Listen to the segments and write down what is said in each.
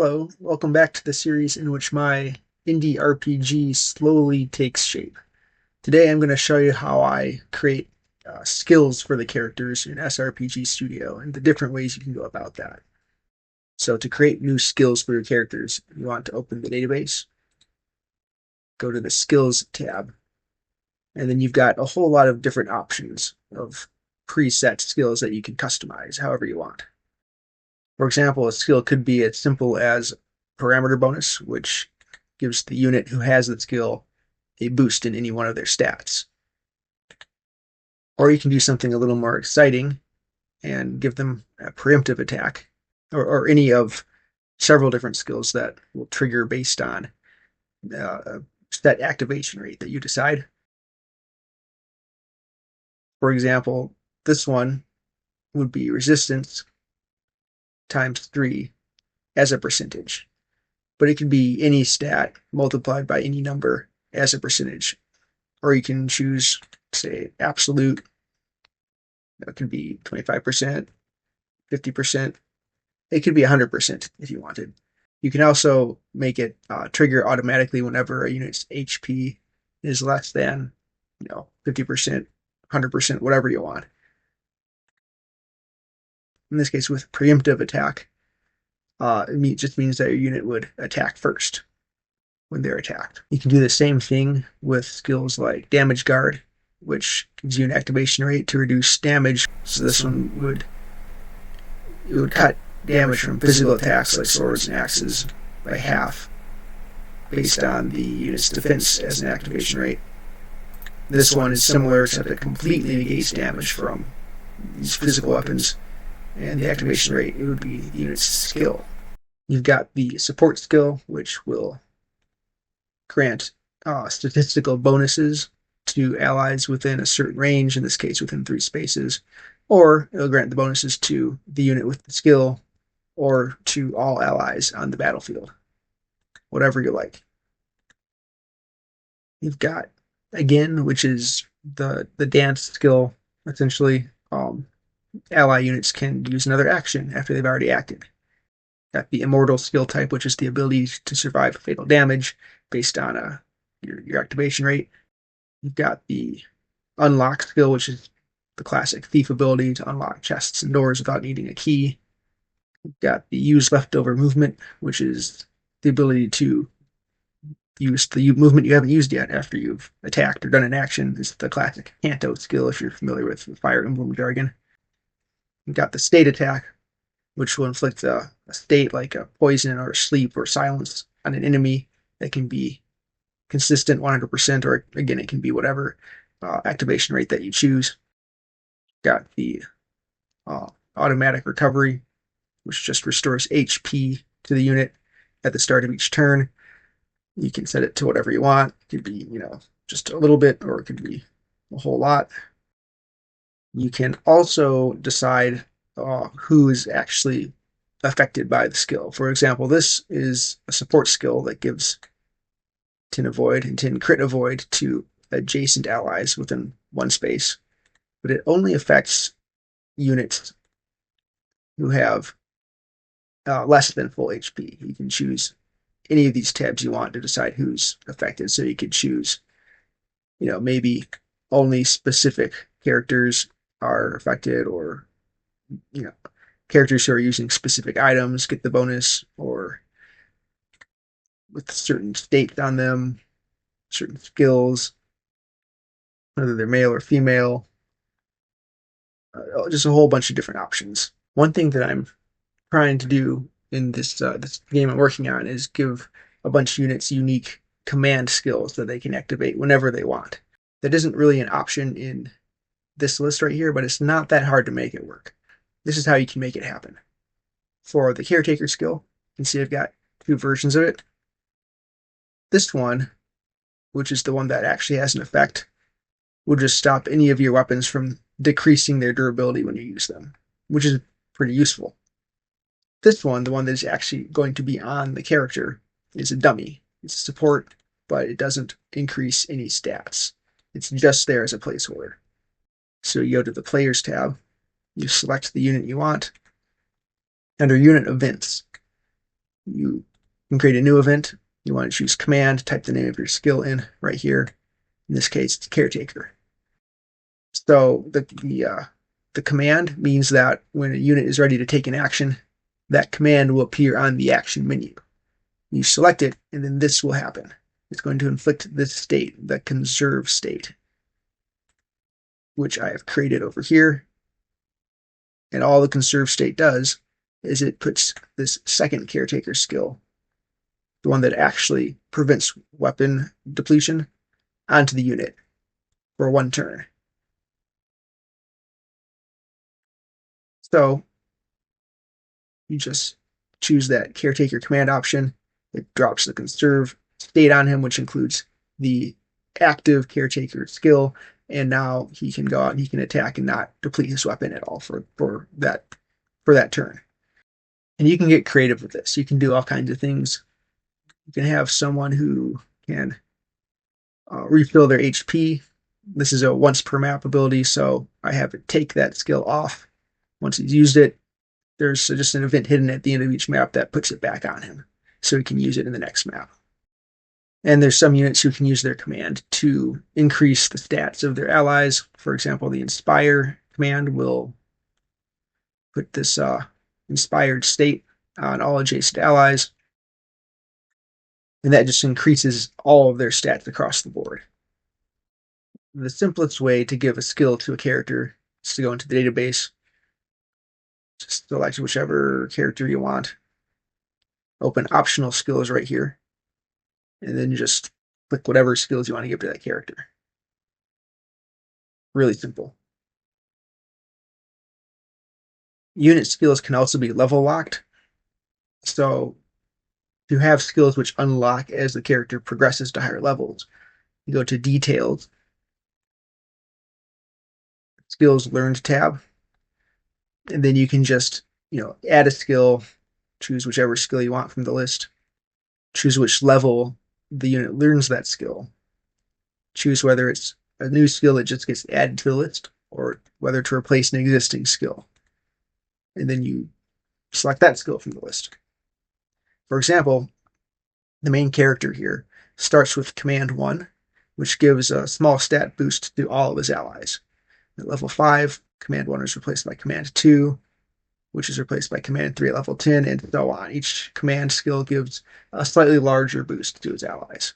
Hello, welcome back to the series in which my indie RPG slowly takes shape. Today I'm going to show you how I create skills for the characters in SRPG Studio and the different ways you can go about that. So to create new skills for your characters, you want to open the database, go to the Skills tab, and then you've got a whole lot of different options of preset skills that you can customize however you want. For example, a skill could be as simple as parameter bonus, which gives the unit who has the skill a boost in any one of their stats. Or you can do something a little more exciting and give them a preemptive attack, or any of several different skills that will trigger based on a set activation rate that you decide. For example, this one would be resistance times 3 as a percentage. But it can be any stat multiplied by any number as a percentage. Or you can choose, say, absolute. That can be 25%, 50%. It could be 100% if you wanted. You can also make it trigger automatically whenever a unit's HP is less than, 50%, 100%, whatever you want. In this case, with preemptive attack, it just means that your unit would attack first when they're attacked. You can do the same thing with skills like Damage Guard, which gives you an activation rate to reduce damage. So this one would cut damage from physical attacks like swords and axes by half based on the unit's defense as an activation rate. This one is similar, except it completely negates damage from these physical weapons, and the activation rate, it would be the unit's skill. You've got the support skill, which will grant statistical bonuses to allies within a certain range, in this case within 3 spaces, or it'll grant the bonuses to the unit with the skill or to all allies on the battlefield, whatever you like. You've got Again, which is the dance skill. Essentially, ally units can use another action after they've already acted. Got the immortal skill type, which is the ability to survive fatal damage based on your activation rate. You've got the unlock skill, which is the classic thief ability to unlock chests and doors without needing a key. You've got the use leftover movement, which is the ability to use the movement you haven't used yet after you've attacked or done an action. It's the classic Canto skill if you're familiar with the Fire Emblem jargon. You've got the state attack, which will inflict a state like a poison or sleep or silence on an enemy that can be consistent 100%, or again, it can be whatever activation rate that you choose. Got the automatic recovery, which just restores HP to the unit at the start of each turn. You can set it to whatever you want. It could be, just a little bit, or it could be a whole lot. You can also decide who is actually affected by the skill. For example, this is a support skill that gives 10 avoid and 10 crit avoid to adjacent allies within 1 space, but it only affects units who have less than full HP. You can choose any of these tabs you want to decide who's affected. So you could choose, maybe only specific characters are affected, or, characters who are using specific items get the bonus, or with certain states on them, certain skills, whether they're male or female, just a whole bunch of different options. One thing that I'm trying to do in this game I'm working on is give a bunch of units unique command skills that they can activate whenever they want. That isn't really an option in this list right here, but it's not that hard to make it work. This is how you can make it happen. For the caretaker skill, you can see I've got 2 versions of it. This one, which is the one that actually has an effect, will just stop any of your weapons from decreasing their durability when you use them, which is pretty useful. This one, the one that is actually going to be on the character, is a dummy. It's support, but it doesn't increase any stats. It's just there as a placeholder. So you go to the Players tab, you select the unit you want. Under Unit Events, You can create a new event. You want to choose command, type the name of your skill in right here. In this case, it's caretaker. So the command means that when a unit is ready to take an action, that command will appear on the action menu. You select it, and then this will happen. It's going to inflict this state, the conserve state, which I have created over here. And all the conserve state does is it puts this second caretaker skill, the one that actually prevents weapon depletion, onto the unit for one turn. So you just choose that caretaker command option. It drops the conserve state on him, which includes the active caretaker skill. And now he can go out and he can attack and not deplete his weapon at all for that turn. And you can get creative with this. You can do all kinds of things. You can have someone who can refill their HP. This is a once per map ability, so I have it take that skill off. Once he's used it, there's just an event hidden at the end of each map that puts it back on him, so he can use it in the next map. And there's some units who can use their command to increase the stats of their allies. For example, the Inspire command will put this inspired state on all adjacent allies, and that just increases all of their stats across the board. The simplest way to give a skill to a character is to go into the database, just select whichever character you want, open optional skills right here, and then just click whatever skills you want to give to that character. Really simple. Unit skills can also be level locked. So you have skills which unlock as the character progresses to higher levels. You go to details, skills learned tab, and then you can just, add a skill, choose whichever skill you want from the list, choose which level the unit learns that skill, choose whether it's a new skill that just gets added to the list or whether to replace an existing skill. And then you select that skill from the list. For example, the main character here starts with Command 1, which gives a small stat boost to all of his allies. At level 5, Command 1 is replaced by Command 2, which is replaced by Command 3 at level 10, and so on. Each command skill gives a slightly larger boost to his allies.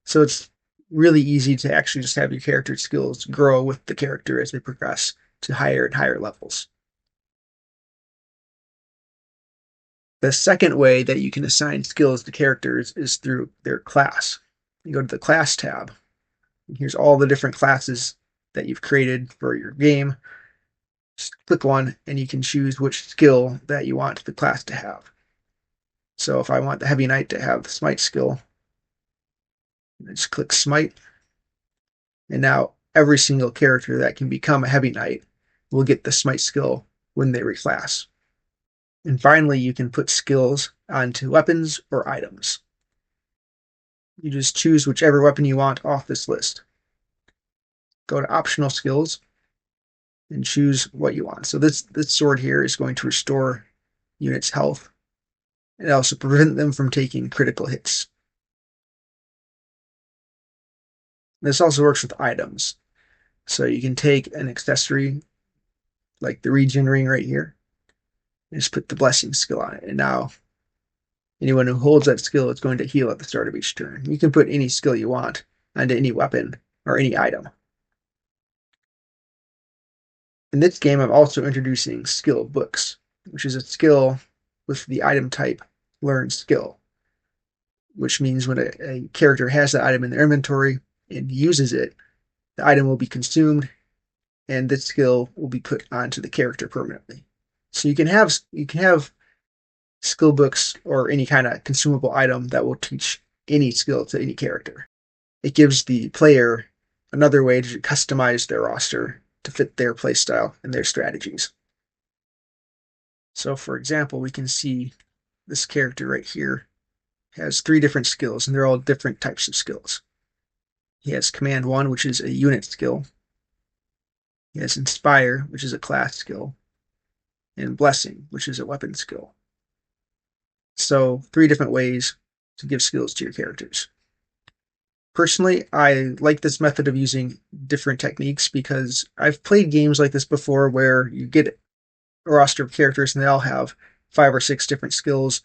So it's really easy to actually just have your character skills grow with the character as they progress to higher and higher levels. The second way that you can assign skills to characters is through their class. You go to the class tab. And here's all the different classes that you've created for your game. Just click one and you can choose which skill that you want the class to have. So if I want the Heavy Knight to have the Smite skill, I just click Smite. And now every single character that can become a Heavy Knight will get the Smite skill when they reclass. And finally, you can put skills onto weapons or items. You just choose whichever weapon you want off this list. Go to optional skills and choose what you want. So this sword here is going to restore units' health and also prevent them from taking critical hits. This also works with items. So you can take an accessory like the regen ring right here and just put the blessing skill on it. And now anyone who holds that skill is going to heal at the start of each turn. You can put any skill you want onto any weapon or any item. In this game, I'm also introducing skill books, which is a skill with the item type learn skill, which means when a character has that item in their inventory and uses it, the item will be consumed and this skill will be put onto the character permanently. So you can have skill books or any kind of consumable item that will teach any skill to any character. It gives the player another way to customize their roster to fit their playstyle and their strategies. So for example, we can see this character right here has 3 different skills, and they're all different types of skills. He has Command 1, which is a unit skill. He has Inspire, which is a class skill. And Blessing, which is a weapon skill. So 3 different ways to give skills to your characters. Personally, I like this method of using different techniques because I've played games like this before where you get a roster of characters and they all have 5 or 6 different skills.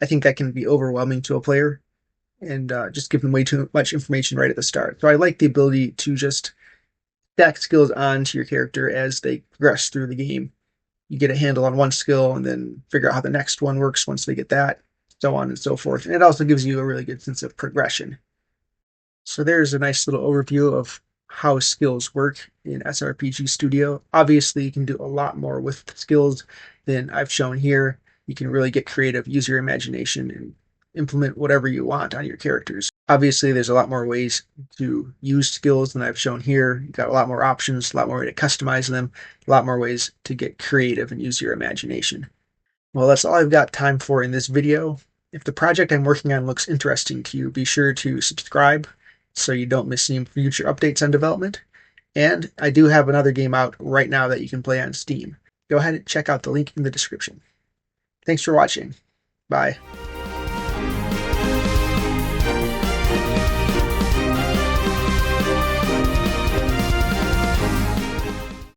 I think that can be overwhelming to a player and just give them way too much information right at the start. So I like the ability to just stack skills onto your character as they progress through the game. You get a handle on one skill and then figure out how the next one works once they get that, so on and so forth. And it also gives you a really good sense of progression. So there's a nice little overview of how skills work in SRPG Studio. Obviously, you can do a lot more with skills than I've shown here. You can really get creative, use your imagination, and implement whatever you want on your characters. Obviously, there's a lot more ways to use skills than I've shown here. You've got a lot more options, a lot more way to customize them, a lot more ways to get creative and use your imagination. Well, that's all I've got time for in this video. If the project I'm working on looks interesting to you, be sure to subscribe so you don't miss any future updates on development. And I do have another game out right now that you can play on Steam. Go ahead and check out the link in the description. Thanks for watching. Bye.